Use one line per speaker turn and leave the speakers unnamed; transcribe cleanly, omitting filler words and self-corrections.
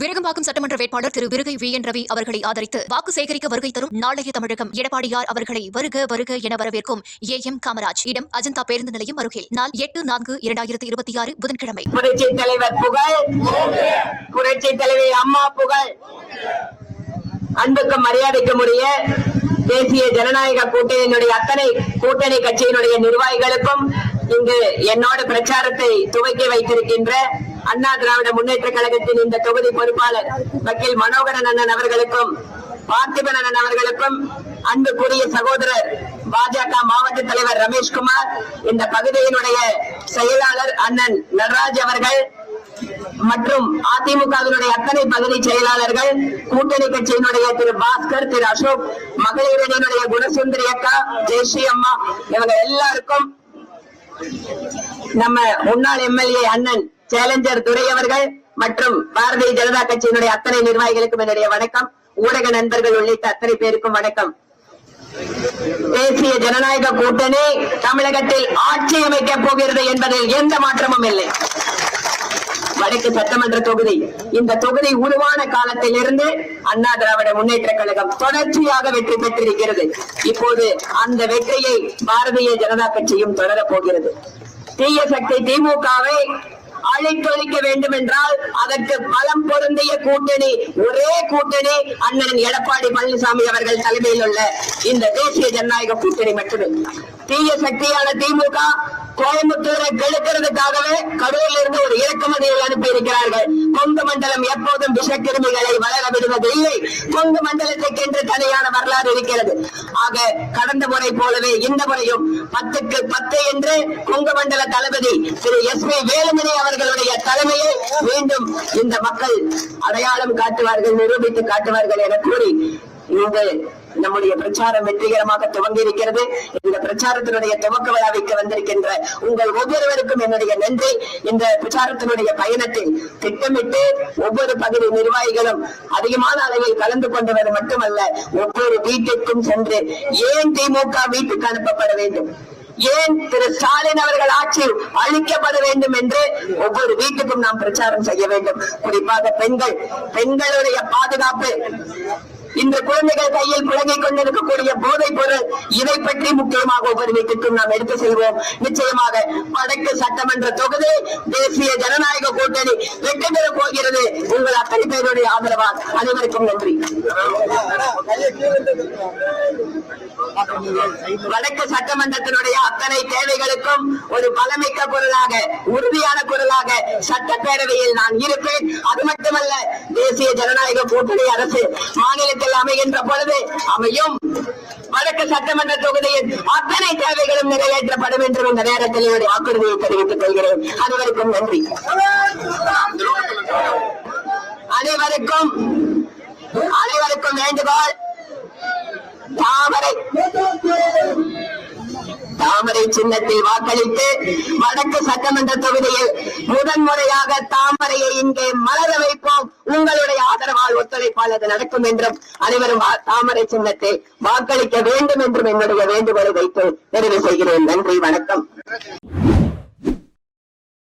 விருகம்பாக்கம் சட்டமன்ற வேட்பாளர் திரு விருகை வி என் ரவி அவர்களை ஆதரித்து வாக்கு சேகரிக்க வருகை தரும் நாளைய தமிழகம் எடப்பாடியார் அவர்களை வருக வருக என வரவேற்கும் AM காமராஜ் இடம் அஜந்தா பேருந்து நிலையம் அருகில் நாள் 8/4/2026 புதன்கிழமை.
புரட்சி தலைவர் புகழ், புரட்சி தலைவி அம்மா புகழ். அன்புக்கும் மரியாதைக்கும் உரிய தேசிய ஜனநாயக கூட்டணியினுடைய அத்தனை கூட்டணி கட்சியினுடைய நிர்வாகிகளுக்கும் இங்கு என்னோடு பிரச்சாரத்தை துவக்கி வைத்திருக்கின்ற அண்ணா திராவிட முன்னேற்ற கழகத்தின் இந்த தொகுதி பொறுப்பாளர் வக்கீல் மனோகரன் அண்ணன் அவர்களுக்கும் பார்த்திபன் அண்ணன் அவர்களுக்கும் அன்புக்குரிய சகோதரர் பாஜக மாவட்ட தலைவர் ரமேஷ்குமார், இந்த பகுதியினுடைய செயலாளர் அண்ணன் நடராஜ் அவர்கள் மற்றும் அதிமுகவினுடைய அத்தனை பகுதி செயலாளர்கள், கூட்டணி கட்சியினுடைய திரு பாஸ்கர், திரு அசோக், மகளிரணியினுடைய குணசுந்தரி அக்கா, ஜெயஸ்ரீ அம்மா, இவங்க எல்லாருக்கும் நம்ம முன்னாள் எம்எல்ஏ அண்ணன் சேலஞ்சர் துரை அவர்கள் மற்றும் பாரதிய ஜனதா கட்சியினுடைய அத்தனை நிர்வாகிகளுக்கும் என்னுடைய வணக்கம். ஊடக நண்பர்கள் உள்ளிட்ட அத்தனை பேருக்கும் வணக்கம். தேசிய ஜனநாயக கூட்டணி தமிழகத்தில் ஆட்சி அமைக்கப் போகிறது என்பதில் எந்த மாற்றமும் இல்லை. வடக்கு சட்டமன்ற தொகுதி, இந்த தொகுதி உருவான காலத்தில் இருந்து அண்ணா திராவிட முன்னேற்ற கழகம் தொடர்ச்சியாக வெற்றி பெற்றிருக்கிறது. இப்போது அந்த வெற்றியை பாரதிய ஜனதா கட்சியும் தொடரப் போகிறது. தீய சக்தி திமுகவை அழித்தொழிக்க வேண்டும் என்றால் அதற்கு பலம் பொருந்திய கூட்டணி, ஒரே கூட்டணி அண்ணன் எடப்பாடி பழனிசாமி அவர்கள் தலைமையில் உள்ள இந்த தேசிய ஜனநாயக கூட்டணி மட்டுமே. தீய சக்தியான திமுக கோயம்புத்தூரை கெடுக்கிறதுக்காகவே கரூரில் இருந்து ஒரு இறக்குமதியில் அனுப்பி இருக்கிறார்கள். கொங்கு மண்டலம் எப்போதும் விஷக்கிருமிகளை வளர விடுவதில்லை. கொங்கு மண்டலத்துக்கென்று தனியான வரலாறு இருக்கிறது. ஆக கடந்த முறை போலவே இந்த முறையும் 10க்கு 10 என்று கொங்கு மண்டல தளபதி திரு SP வேலுமணி அவர்களுடைய தலைமையை மீண்டும் இந்த மக்கள் அடையாளம் காட்டுவார்கள், நிரூபித்து காட்டுவார்கள் என கூறி இங்கு நம்முடைய பிரச்சாரம் வெற்றிகரமாக துவங்கி இருக்கிறது. இந்த பிரச்சாரத்தினுடைய துவக்க விழாவிற்கு வந்திருக்கின்ற உங்கள் ஒவ்வொருவருக்கும் என்னுடைய நன்றி. இந்த பிரச்சாரத்தினுடைய பயணத்தில் திட்டமிட்டு ஒவ்வொரு பகுதி நிர்வாகிகளும் அதிகமான அளவில் கலந்து கொண்டவர் மட்டுமல்ல, ஒவ்வொரு வீட்டிற்கும் சென்று ஏன் திமுக வீட்டுக்கு அனுப்பப்பட வேண்டும், ஏன் திரு ஸ்டாலின் அவர்கள் ஆட்சி அழிக்கப்பட வேண்டும் என்று ஒவ்வொரு வீட்டுக்கும் நாம் பிரச்சாரம் செய்ய வேண்டும். குறிப்பாக பெண்களுடைய பாதுகாப்பு, இந்த குழந்தைகள் கையில் புழங்கிக் கொண்டிருக்கக்கூடிய போதைப் பொருள், இதை பற்றி முக்கியமாக ஒவ்வொரு வீட்டுக்கும் நாம் எடுத்து செல்வோம். நிச்சயமாக வடக்கு சட்டமன்ற தொகுதி தேசிய ஜனநாயக கூட்டணி வெற்றி பெறப் போகிறது. உங்கள் அத்தனை பேருடைய ஆதரவால் அனைவருக்கும் நன்றி. வடக்கு சட்டமன்றத்தினுடைய அத்தனை தேவைகளுக்கும் ஒரு பலமிக்க குரலாக, உறுதியான குரலாக சட்டப்பேரவையில் நான் இருப்பேன். அது மட்டுமல்ல, தேசிய ஜனநாயக கூட்டணி அரசு மாநிலத்தில் அமைகின்ற பொழுது அமையும் வடக்கு சட்டமன்ற தொகுதியில் அத்தனை தேவைகளும் நிறைவேற்றப்படும் என்று இந்த நேரத்தில் என்னுடைய வாக்குறுதியை தெரிவித்துக் கொள்கிறேன். அனைவருக்கும் நன்றி. அனைவருக்கும் வேண்டுகோள், தாமரை சின்னத்தில் வாக்களித்து வடக்கு சட்டமன்ற தொகுதியில் முதன்முறையாக தாமரையை இங்கே மலர வைப்போம். உங்களுடைய ஆதரவால் ஒத்துழைப்பால் அது நடக்கும் என்றும் அனைவரும் தாமரை சின்னத்தை வாக்களிக்க வேண்டும் என்றும் என்னுடைய வேண்டுகோளை வைத்து நிறைவு செய்கிறேன். நன்றி, வணக்கம்.